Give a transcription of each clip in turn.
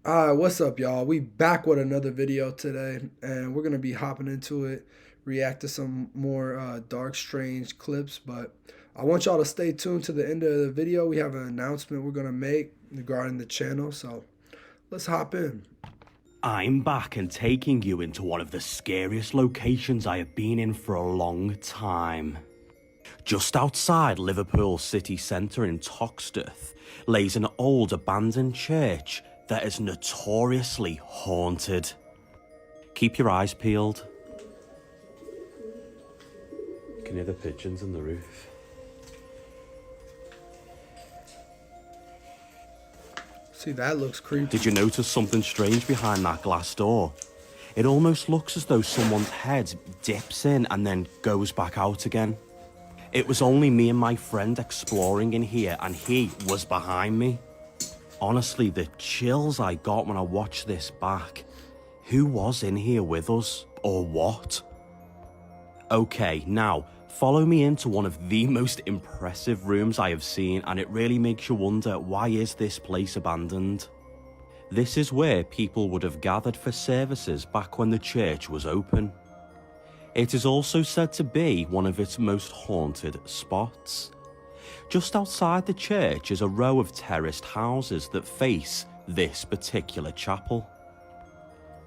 Alright, what's up, y'all? We back with another video today, and we're gonna be hopping into it, react to some more dark, strange clips. But I want y'all to stay tuned to the end of the video. We have an announcement we're gonna make regarding the channel, so let's hop in. I'm back and taking you into one of the scariest locations I have been in for a long time. Just outside Liverpool city centre in Toxteth lays an old abandoned church that is notoriously haunted. Keep your eyes peeled. You can hear the pigeons on the roof. See, that looks creepy. Did you notice something strange behind that glass door? It almost looks as though someone's head dips in and then goes back out again. It was only me and my friend exploring in here, and he was behind me. Honestly, the chills I got when I watched this back. Who was in here with us? Or what? Okay, now, follow me into one of the most impressive rooms I have seen, and it really makes you wonder, why is this place abandoned? This is where people would have gathered for services back when the church was open. It is also said to be one of its most haunted spots. Just outside the church is a row of terraced houses that face this particular chapel.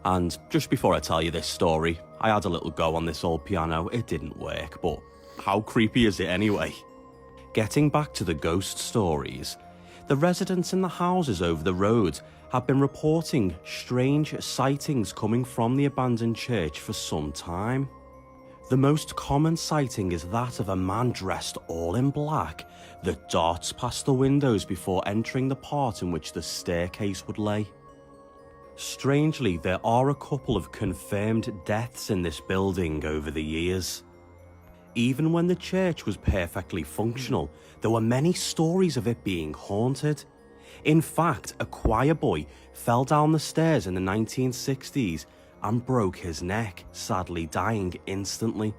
And just before I tell you this story, I had a little go on this old piano. It didn't work, but how creepy is it anyway? Getting back to the ghost stories, the residents in the houses over the road have been reporting strange sightings coming from the abandoned church for some time. The most common sighting is that of a man dressed all in black that darts past the windows before entering the part in which the staircase would lay. Strangely, there are a couple of confirmed deaths in this building over the years. Even when the church was perfectly functional, there were many stories of it being haunted. In fact, a choir boy fell down the stairs in the 1960s and broke his neck, sadly dying instantly.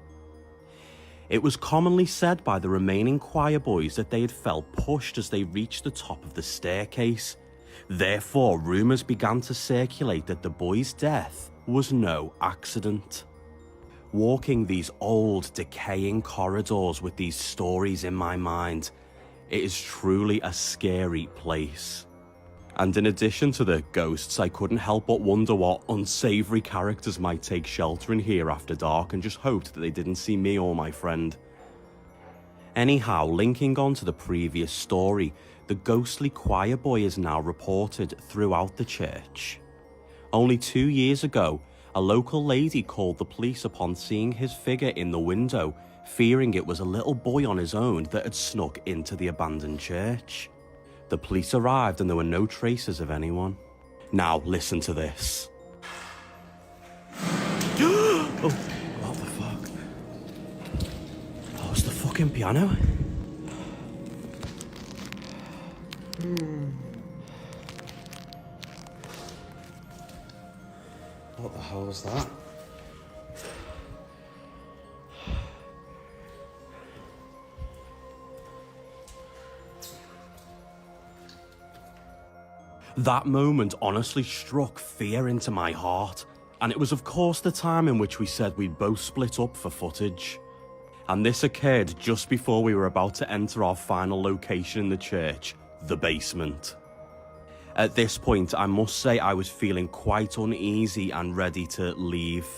It was commonly said by the remaining choir boys that they had felt pushed as they reached the top of the staircase. Therefore, rumours began to circulate that the boy's death was no accident. Walking these old, decaying corridors with these stories in my mind, it is truly a scary place. And in addition to the ghosts, I couldn't help but wonder what unsavoury characters might take shelter in here after dark, and just hoped that they didn't see me or my friend. Anyhow, linking on to the previous story, the ghostly choir boy is now reported throughout the church. Only 2 years ago, a local lady called the police upon seeing his figure in the window, fearing it was a little boy on his own that had snuck into the abandoned church. The police arrived and there were no traces of anyone. Now listen to this. Oh, what the fuck? Oh, it's the fucking piano. What the hell was that? That moment honestly struck fear into my heart, and it was of course the time in which we said we'd both split up for footage. And this occurred just before we were about to enter our final location in the church, the basement. At this point, I must say I was feeling quite uneasy and ready to leave.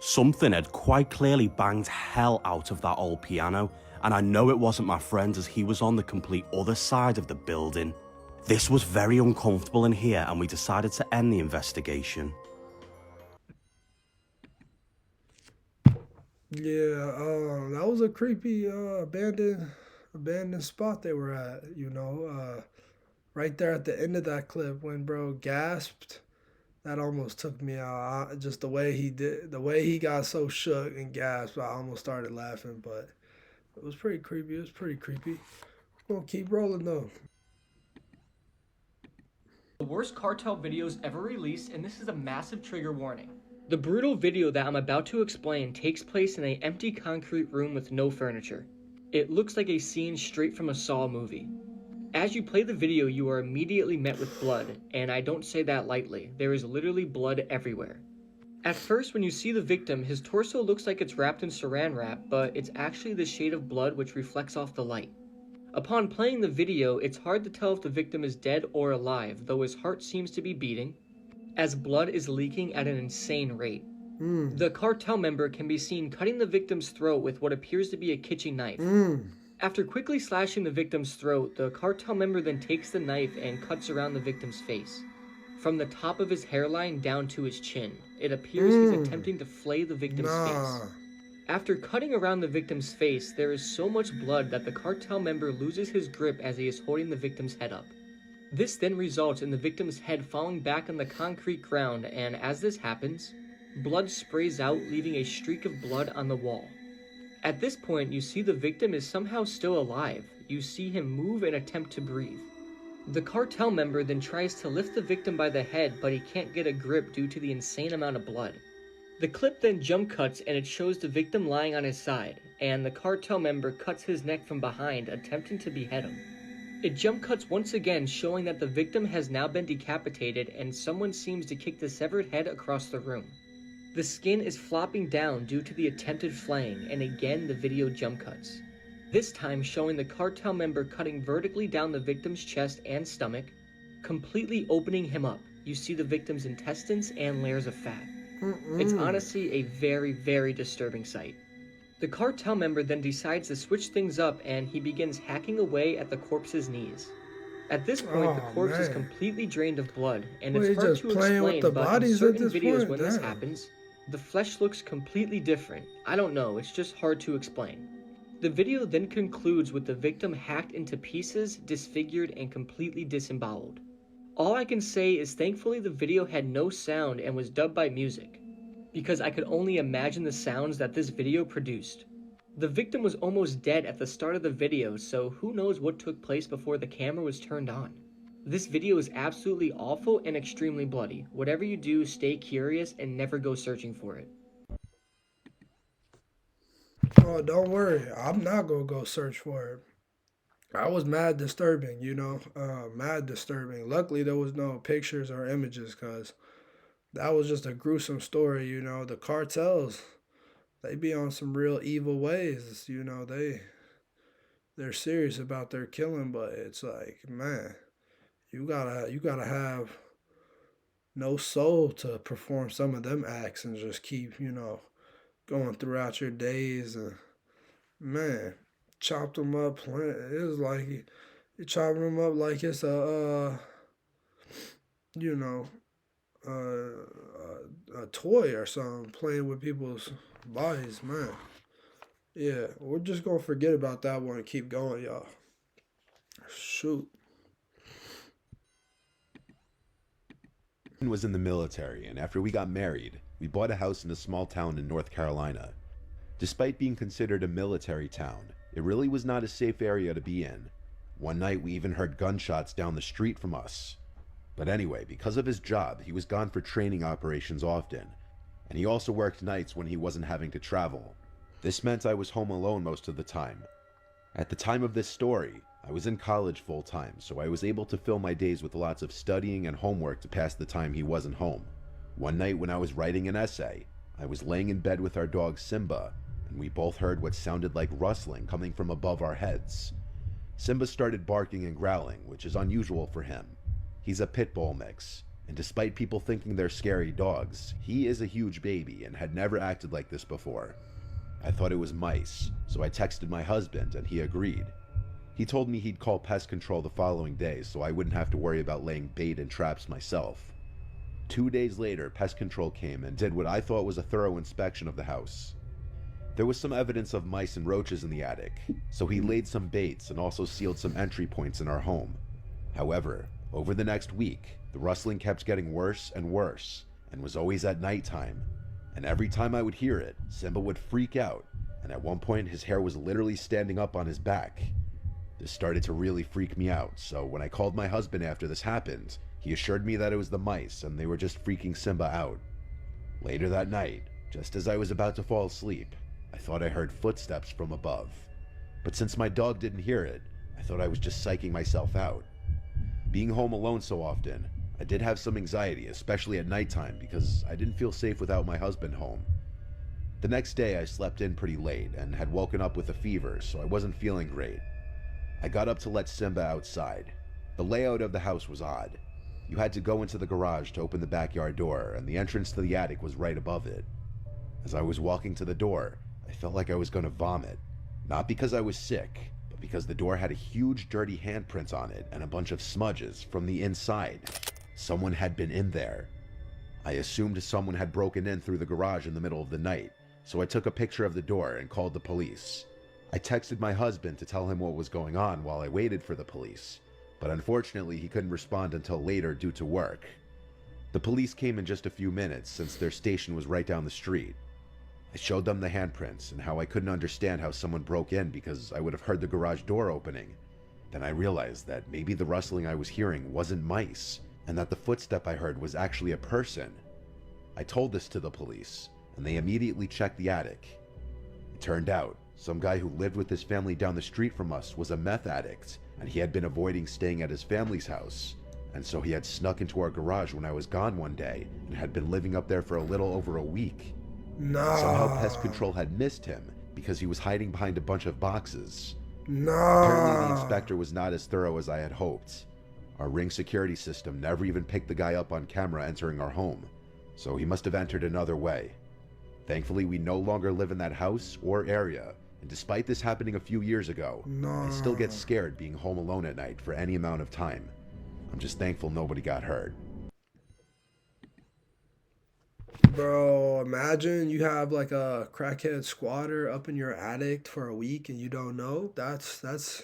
Something had quite clearly banged hell out of that old piano, and I know it wasn't my friend as he was on the complete other side of the building. This was very uncomfortable in here, and we decided to end the investigation. Yeah, that was a creepy abandoned spot they were at. Right there at the end of that clip when bro gasped. That almost took me out. Just the way he got so shook and gasped, I almost started laughing. But it was pretty creepy. It was pretty creepy. We're gonna keep rolling though. The worst cartel videos ever released, and this is a massive trigger warning. The brutal video that I'm about to explain takes place in an empty concrete room with no furniture. It looks like a scene straight from a Saw movie. As you play the video, you are immediately met with blood, and I don't say that lightly. There is literally blood everywhere. At first, when you see the victim, his torso looks like it's wrapped in saran wrap, but it's actually the shade of blood which reflects off the light. Upon playing the video, it's hard to tell if the victim is dead or alive, though his heart seems to be beating, as blood is leaking at an insane rate. The cartel member can be seen cutting the victim's throat with what appears to be a kitchen knife. After quickly slashing the victim's throat, the cartel member then takes the knife and cuts around the victim's face. From the top of his hairline down to his chin, it appears he's attempting to flay the victim's face. After cutting around the victim's face, there is so much blood that the cartel member loses his grip as he is holding the victim's head up. This then results in the victim's head falling back on the concrete ground, and as this happens, blood sprays out, leaving a streak of blood on the wall. At this point, you see the victim is somehow still alive. You see him move and attempt to breathe. The cartel member then tries to lift the victim by the head, but he can't get a grip due to the insane amount of blood. The clip then jump cuts and it shows the victim lying on his side, and the cartel member cuts his neck from behind, attempting to behead him. It jump cuts once again, showing that the victim has now been decapitated and someone seems to kick the severed head across the room. The skin is flopping down due to the attempted flaying, and again the video jump cuts. This time showing the cartel member cutting vertically down the victim's chest and stomach, completely opening him up. You see the victim's intestines and layers of fat. It's honestly a very, very disturbing sight. The cartel member then decides to switch things up and he begins hacking away at the corpse's knees. At this point, the corpse is completely drained of blood, and it's hard to explain, but in certain videos when this happens, the flesh looks completely different. I don't know, it's just hard to explain. The video then concludes with the victim hacked into pieces, disfigured, and completely disemboweled. All I can say is thankfully the video had no sound and was dubbed by music, because I could only imagine the sounds that this video produced. The victim was almost dead at the start of the video, so who knows what took place before the camera was turned on. This video is absolutely awful and extremely bloody. Whatever you do, stay curious and never go searching for it. Oh, don't worry. I'm not going to go search for it. I was mad disturbing, mad disturbing. Luckily, there was no pictures or images because that was just a gruesome story, The cartels, they be on some real evil ways, they're serious about their killing, but it's like, man, you gotta have no soul to perform some of them acts and just keep, going throughout your days. And man, chopped them up. It was like you chopping them up like it's a toy or something, playing with people's bodies, man. Yeah, we're just gonna forget about that one and keep going, y'all. Shoot. Was in the military, and after we got married, we bought a house in a small town in North Carolina. Despite being considered a military town, it really was not a safe area to be in. One night we even heard gunshots down the street from us. But anyway, because of his job, he was gone for training operations often, and he also worked nights when he wasn't having to travel. This meant I was home alone most of the time. At the time of this story, I was in college full-time, so I was able to fill my days with lots of studying and homework to pass the time he wasn't home. One night when I was writing an essay, I was laying in bed with our dog Simba, and we both heard what sounded like rustling coming from above our heads. Simba started barking and growling, which is unusual for him. He's a pit bull mix, and despite people thinking they're scary dogs, he is a huge baby and had never acted like this before. I thought it was mice, so I texted my husband and he agreed. He told me he'd call pest control the following day so I wouldn't have to worry about laying bait and traps myself. 2 days later, pest control came and did what I thought was a thorough inspection of the house. There was some evidence of mice and roaches in the attic, so he laid some baits and also sealed some entry points in our home. However, over the next week, the rustling kept getting worse and worse, and was always at nighttime. And every time I would hear it, Simba would freak out, and at one point his hair was literally standing up on his back. This started to really freak me out, so when I called my husband after this happened, he assured me that it was the mice and they were just freaking Simba out. Later that night, just as I was about to fall asleep, I thought I heard footsteps from above. But since my dog didn't hear it, I thought I was just psyching myself out. Being home alone so often, I did have some anxiety, especially at nighttime, because I didn't feel safe without my husband home. The next day, I slept in pretty late and had woken up with a fever, so I wasn't feeling great. I got up to let Simba outside. The layout of the house was odd. You had to go into the garage to open the backyard door, and the entrance to the attic was right above it. As I was walking to the door, I felt like I was going to vomit. Not because I was sick, but because the door had a huge dirty handprint on it and a bunch of smudges from the inside. Someone had been in there. I assumed someone had broken in through the garage in the middle of the night, so I took a picture of the door and called the police. I texted my husband to tell him what was going on while I waited for the police, but unfortunately he couldn't respond until later due to work. The police came in just a few minutes since their station was right down the street. I showed them the handprints and how I couldn't understand how someone broke in because I would have heard the garage door opening. Then I realized that maybe the rustling I was hearing wasn't mice, and that the footstep I heard was actually a person. I told this to the police, and they immediately checked the attic. It turned out, some guy who lived with his family down the street from us was a meth addict, and he had been avoiding staying at his family's house. And so he had snuck into our garage when I was gone one day, and had been living up there for a little over a week. Nah. Somehow Pest Control had missed him because he was hiding behind a bunch of boxes. Nah. Apparently the inspector was not as thorough as I had hoped. Our Ring security system never even picked the guy up on camera entering our home, so he must have entered another way. Thankfully, we no longer live in that house or area, and despite this happening a few years ago, I still get scared being home alone at night for any amount of time. I'm just thankful nobody got hurt. Bro, imagine you have like a crackhead squatter up in your attic for a week and you don't know. That's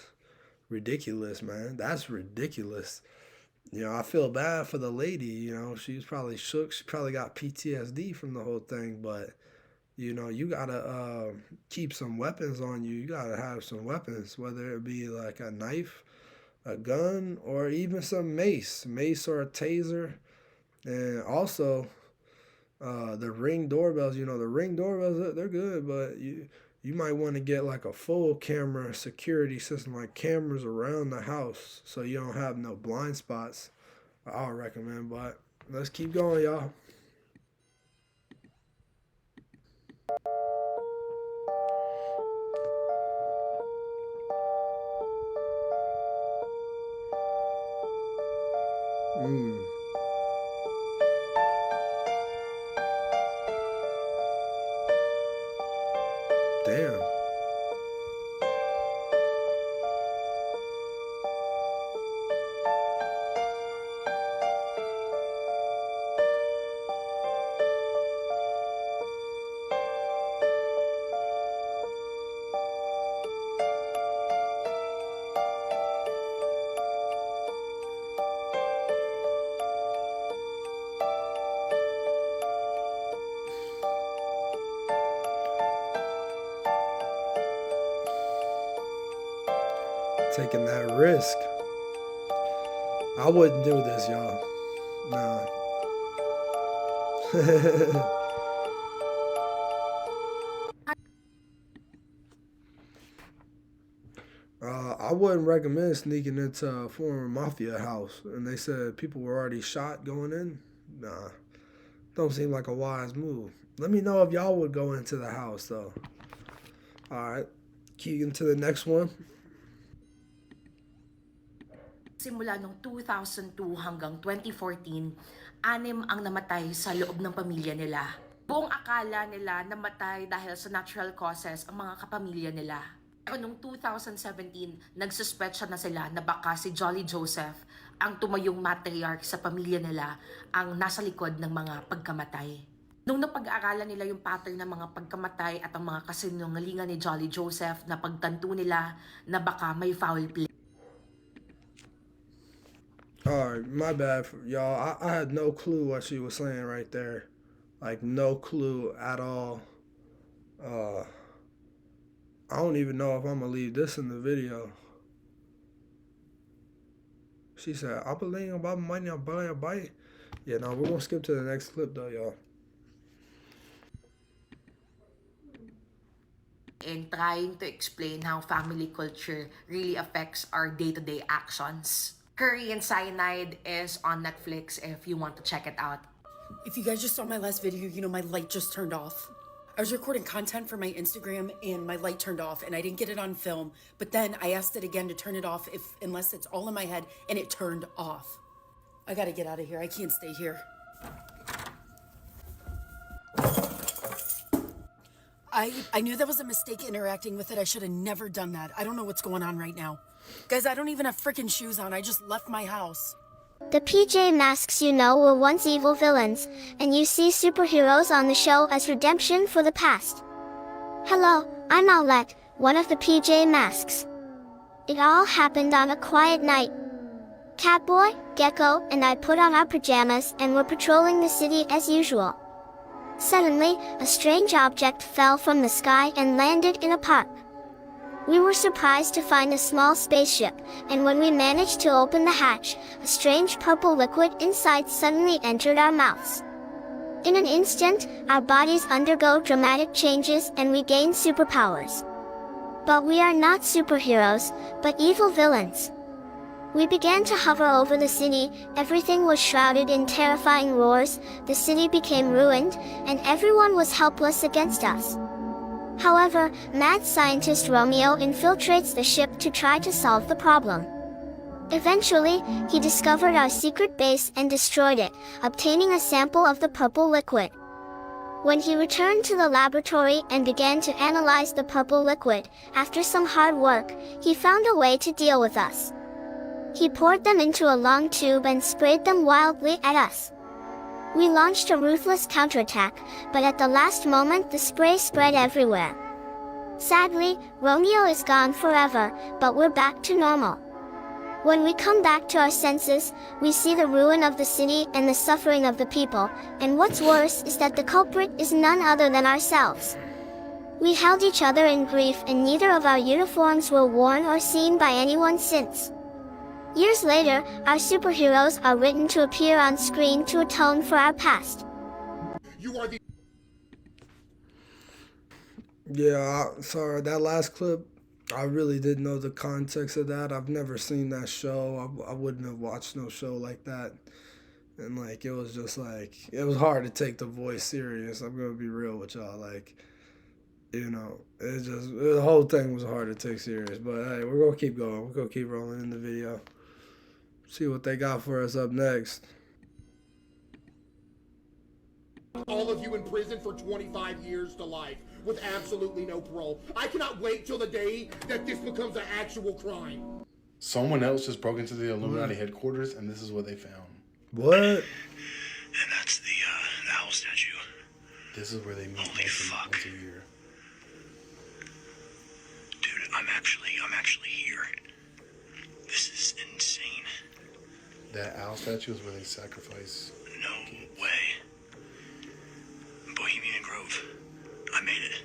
ridiculous, man. That's ridiculous. You know, I feel bad for the lady. You know, she was probably shook. She probably got PTSD from the whole thing. But you know, you gotta keep some weapons on you. You gotta have some weapons, whether it be like a knife, a gun, or even some mace or a taser. And also, the Ring doorbells. You know, the Ring doorbells, they're good, but you might want to get like a full camera security system, like cameras around the house, so you don't have no blind spots. I'll recommend, but let's keep going, y'all. Mm, damn. Taking that risk. I wouldn't do this, y'all. Nah. I wouldn't recommend sneaking into a former mafia house and they said people were already shot going in. Nah, don't seem like a wise move. Let me know if y'all would go into the house though. All right, key into the next one. Simula noong 2002 hanggang 2014, 6 ang namatay sa loob ng pamilya nila. Buong akala nila namatay dahil sa natural causes ang mga kapamilya nila. Pero noong 2017, nagsuspetsya na sila na baka si Jolly Joseph, ang tumayong matriarch sa pamilya nila, ang nasa likod ng mga pagkamatay. Nung napag-aaralan nila yung pattern ng mga pagkamatay at ang mga kasinungalingan ni Jolly Joseph, napagtanto nila na baka may foul play. All right, my bad, y'all. I had no clue what she was saying right there. Like, no clue at all. I don't even know if I'm going to leave this in the video. She said, I believe about money, I'm buying a bite. Yeah, no, we're going to skip to the next clip, though, y'all. in trying to explain how family culture really affects our day-to-day actions. Korean Cyanide is on Netflix if you want to check it out. If you guys just saw my last video, you know my light just turned off. I was recording content for my Instagram and my light turned off and I didn't get it on film, but then I asked it again to turn it off unless it's all in my head, and it turned off. I gotta get out of here. I can't stay here. I knew that was a mistake interacting with it. I should have never done that. I don't know what's going on right now. Guys, I don't even have freaking shoes on. I just left my house. The PJ Masks you know were once evil villains, and you see superheroes on the show as redemption for the past. Hello, I'm Owlette, one of the PJ Masks. It all happened on a quiet night. Catboy, Gecko, and I put on our pajamas and were patrolling the city as usual. Suddenly, a strange object fell from the sky and landed in a park. We were surprised to find a small spaceship, and when we managed to open the hatch, a strange purple liquid inside suddenly entered our mouths. In an instant, our bodies undergo dramatic changes and we gain superpowers. But we are not superheroes, but evil villains. We began to hover over the city, everything was shrouded in terrifying roars, the city became ruined, and everyone was helpless against us. However, mad scientist Romeo infiltrates the ship to try to solve the problem. Eventually, he discovered our secret base and destroyed it, obtaining a sample of the purple liquid. When he returned to the laboratory and began to analyze the purple liquid, after some hard work, he found a way to deal with us. He poured them into a long tube and sprayed them wildly at us. We launched a ruthless counterattack, but at the last moment the spray spread everywhere. Sadly, Romeo is gone forever, but we're back to normal. When we come back to our senses, we see the ruin of the city and the suffering of the people, and what's worse is that the culprit is none other than ourselves. We held each other in grief and neither of our uniforms were worn or seen by anyone since. Years later, our superheroes are written to appear on screen to atone for our past. You are the Sorry, that last clip, I really didn't know the context of that. I've never seen that show. I wouldn't have watched no show like that. And like, it was just like, it was hard to take the voice serious. I'm gonna be real with y'all. Like, the whole thing was hard to take serious. But hey, we're gonna keep going. We're gonna keep rolling in the video. See what they got for us up next. all of you in prison for 25 years to life with absolutely no parole. I cannot wait till the day that this becomes an actual crime. Someone else just broke into the Illuminati headquarters, and this is what they found. What? And that's the owl statue. This is where they meet Holy fuck. once a year. Dude, I'm actually here. This is insane. That owl statue is where they sacrifice. No way. Bohemian Grove. I made it.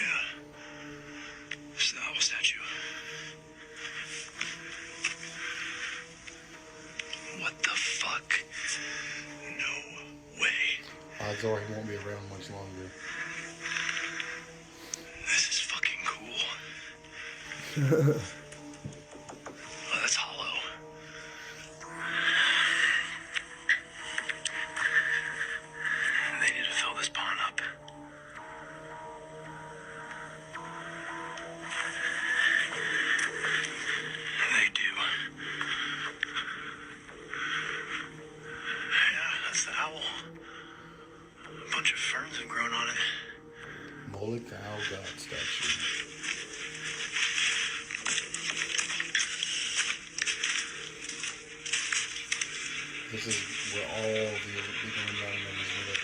Yeah. It's the owl statue. What the fuck? No way. Odds are he won't be around much longer. This is fucking cool. Oh, that's hollow. They need to fill this pond up. They do. Yeah, that's the owl. A bunch of ferns have grown on it. Moloch the owl god statue. This is where all the Illuminati members meet up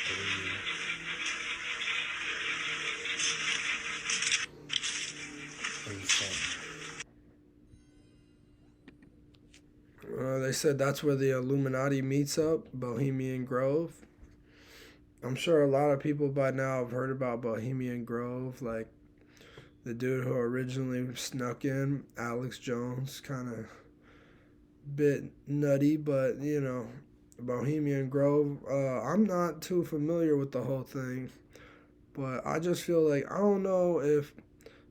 every year. Insane. They said that's where the Illuminati meets up, Bohemian Grove. I'm sure a lot of people by now have heard about Bohemian Grove, like the dude who originally snuck in, Alex Jones, kind of bit nutty, but Bohemian Grove. I'm not too familiar with the whole thing, but I just feel like I don't know if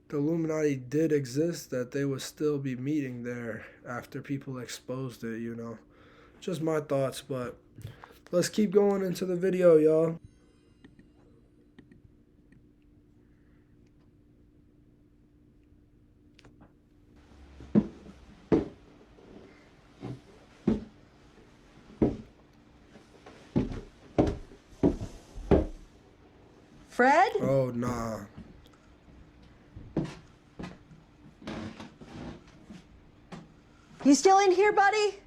the Illuminati did exist, that they would still be meeting there after people exposed it, you know. Just my thoughts, but let's keep going into the video, y'all. Fred? Oh, nah. You still in here, buddy?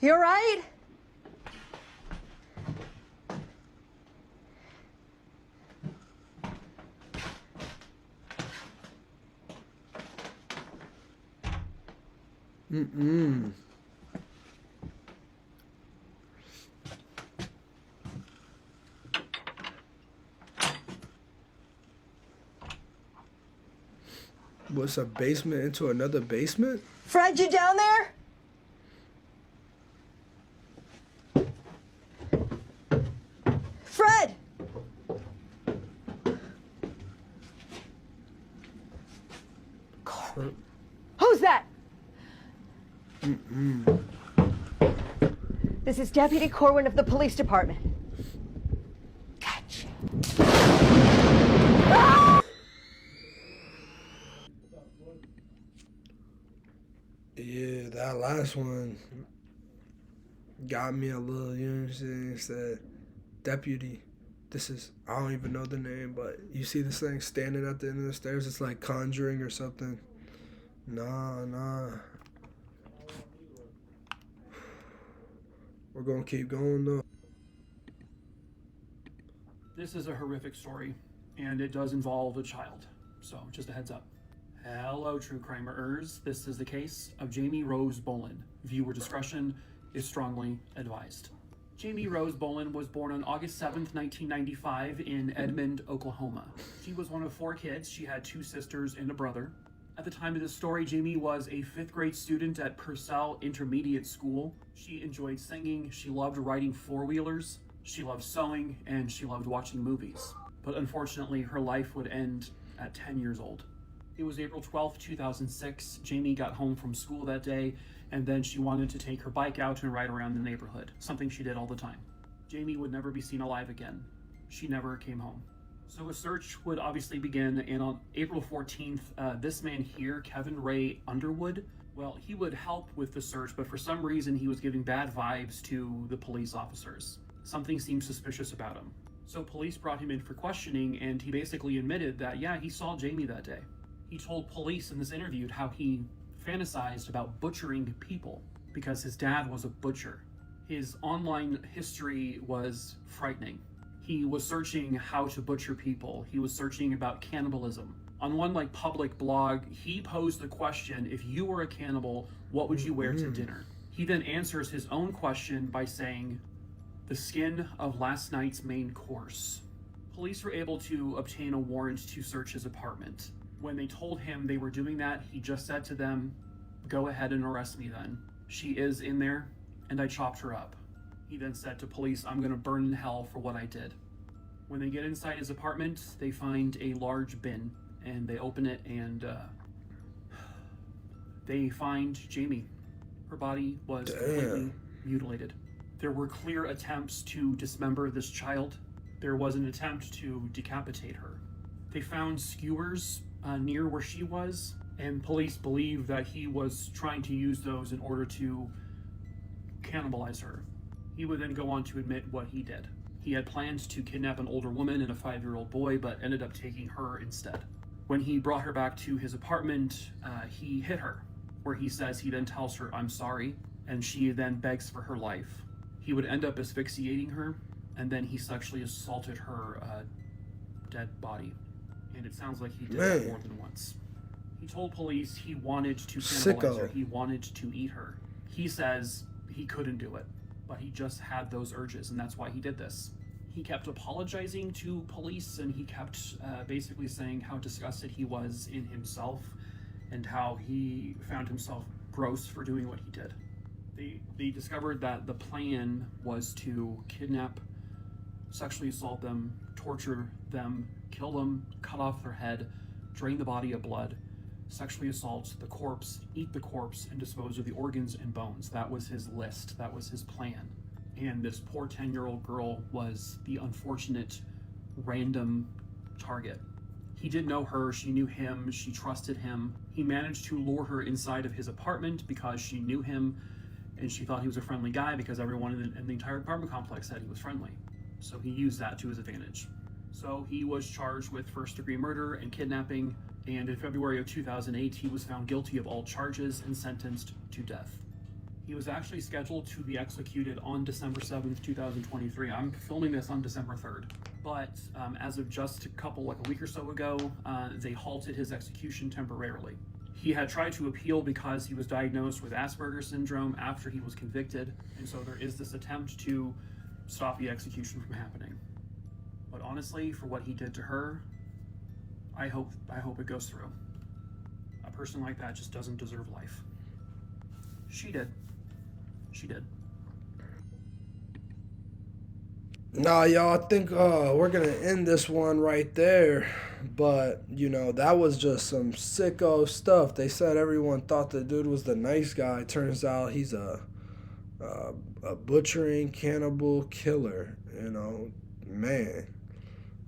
You all right? What's a basement into another basement? Fred, you down there? Fred! Corwin. Who's that? This is Deputy Corwin of the police department. Gotcha. Yeah, that last one got me a little, you know what I'm saying? It said, Deputy, this is, I don't even know the name, but you see this thing standing at the end of the stairs? It's like Conjuring or something. Nah. We're gonna keep going though. This is a horrific story, and it does involve a child, so just a heads up. Hello, true crimers. This is the case of Jamie Rose Boland. Viewer discretion is strongly advised. Jamie Rose Boland was born on August 7th, 1995 in Edmond, Oklahoma. She was one of 4 kids. She had 2 sisters and a brother. At the time of this story, Jamie was a 5th grade student at Purcell Intermediate School. She enjoyed singing, she loved riding 4-wheelers, she loved sewing, and she loved watching movies. But unfortunately, her life would end at 10 years old. It was April 12th, 2006. Jamie got home from school that day, and then she wanted to take her bike out and ride around the neighborhood, something she did all the time. Jamie would never be seen alive again. She never came home. So a search would obviously begin, and on April 14th, this man here, Kevin Ray Underwood, well, he would help with the search, but for some reason he was giving bad vibes to the police officers. Something seemed suspicious about him. So police brought him in for questioning, and he basically admitted that, yeah, he saw Jamie that day. He told police in this interview how he fantasized about butchering people because his dad was a butcher. His online history was frightening. He was searching how to butcher people. He was searching about cannibalism. On one public blog, he posed the question, if you were a cannibal, what would you wear to dinner? He then answers his own question by saying, the skin of last night's main course. Police were able to obtain a warrant to search his apartment. When they told him they were doing that, he just said to them, go ahead and arrest me then. She is in there, and I chopped her up. He then said to police, I'm gonna burn in hell for what I did. When they get inside his apartment, they find a large bin, and they open it, and they find Jamie. Her body was completely mutilated. There were clear attempts to dismember this child. There was an attempt to decapitate her. They found skewers near where she was, and police believe that he was trying to use those in order to cannibalize her. He would then go on to admit what he did. He had planned to kidnap an older woman and a 5-year-old boy, but ended up taking her instead. When he brought her back to his apartment, he hit her, where he says he then tells her, I'm sorry, and she then begs for her life. He would end up asphyxiating her, and then he sexually assaulted her dead body. And it sounds like he did that more than once. He told police he wanted to cannibalize her, he wanted to eat her. He says he couldn't do it, but he just had those urges, and that's why he did this. He kept apologizing to police, and he kept basically saying how disgusted he was in himself and how he found himself gross for doing what he did. They discovered that the plan was to kidnap, sexually assault them, torture them, kill them, cut off their head, drain the body of blood, sexually assault the corpse, eat the corpse, and dispose of the organs and bones. That was his list. That was his plan. And this poor 10-year-old girl was the unfortunate random target. He did know her, she knew him, she trusted him. He managed to lure her inside of his apartment because she knew him and she thought he was a friendly guy because everyone in the entire apartment complex said he was friendly. So he used that to his advantage. So he was charged with first-degree murder and kidnapping, and in February of 2008, he was found guilty of all charges and sentenced to death. He was actually scheduled to be executed on December 7th, 2023. I'm filming this on December 3rd. But as of just a week or so ago, they halted his execution temporarily. He had tried to appeal because he was diagnosed with Asperger's syndrome after he was convicted, and so there is this attempt to stop the execution from happening. But honestly, for what he did to her, I hope it goes through. A person like that just doesn't deserve life. She did. She did. Nah, y'all, I think we're gonna end this one right there. But, you know, that was just some sicko stuff. They said everyone thought the dude was the nice guy. Turns out he's a butchering, cannibal killer. You know, man.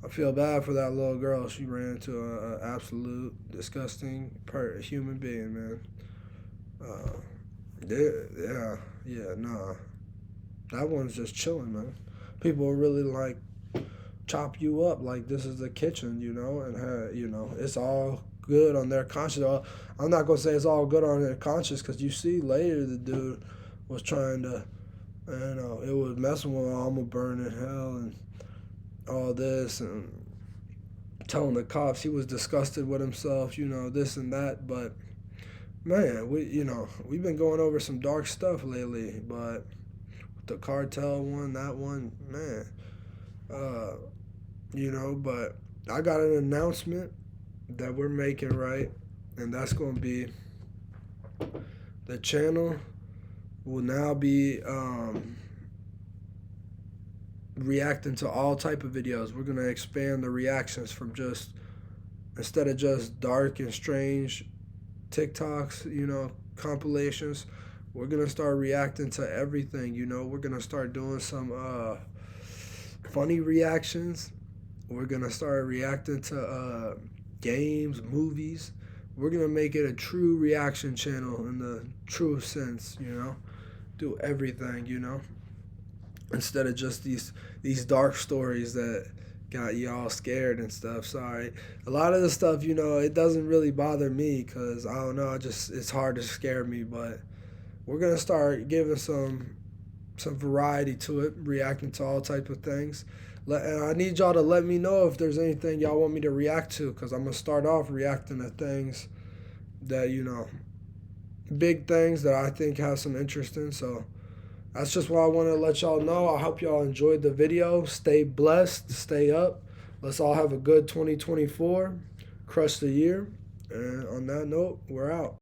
I feel bad for that little girl. She ran into an absolute disgusting human being, man. Nah. That one's just chilling, man. People really like chop you up like this is the kitchen, you know, and you know, it's all good on their conscience. I'm not gonna say it's all good on their conscience because you see later the dude was trying to, you know, it was messing with, oh, I'm gonna burn in hell and all this, and telling the cops he was disgusted with himself, you know, this and that. But man, we've been going over some dark stuff lately, but the cartel one, that one, man, you know, but I got an announcement that we're making, right? And that's going to be the channel will now be reacting to all type of videos. We're going to expand the reactions from just, instead of just dark and strange TikToks, you know, compilations, we're going to start reacting to everything, you know. We're going to start doing some funny reactions. We're going to start reacting to games, movies. We're going to make it a true reaction channel in the true sense, you know. Do everything, you know. Instead of just these dark stories that got y'all scared and stuff. Sorry. A lot of the stuff, you know, it doesn't really bother me because, I don't know, it's hard to scare me, but we're going to start giving some variety to it, reacting to all types of things. And I need y'all to let me know if there's anything y'all want me to react to, because I'm going to start off reacting to things that, you know, big things that I think have some interest in. So that's just what I want to let y'all know. I hope y'all enjoyed the video. Stay blessed. Stay up. Let's all have a good 2024. Crush the year. And on that note, we're out.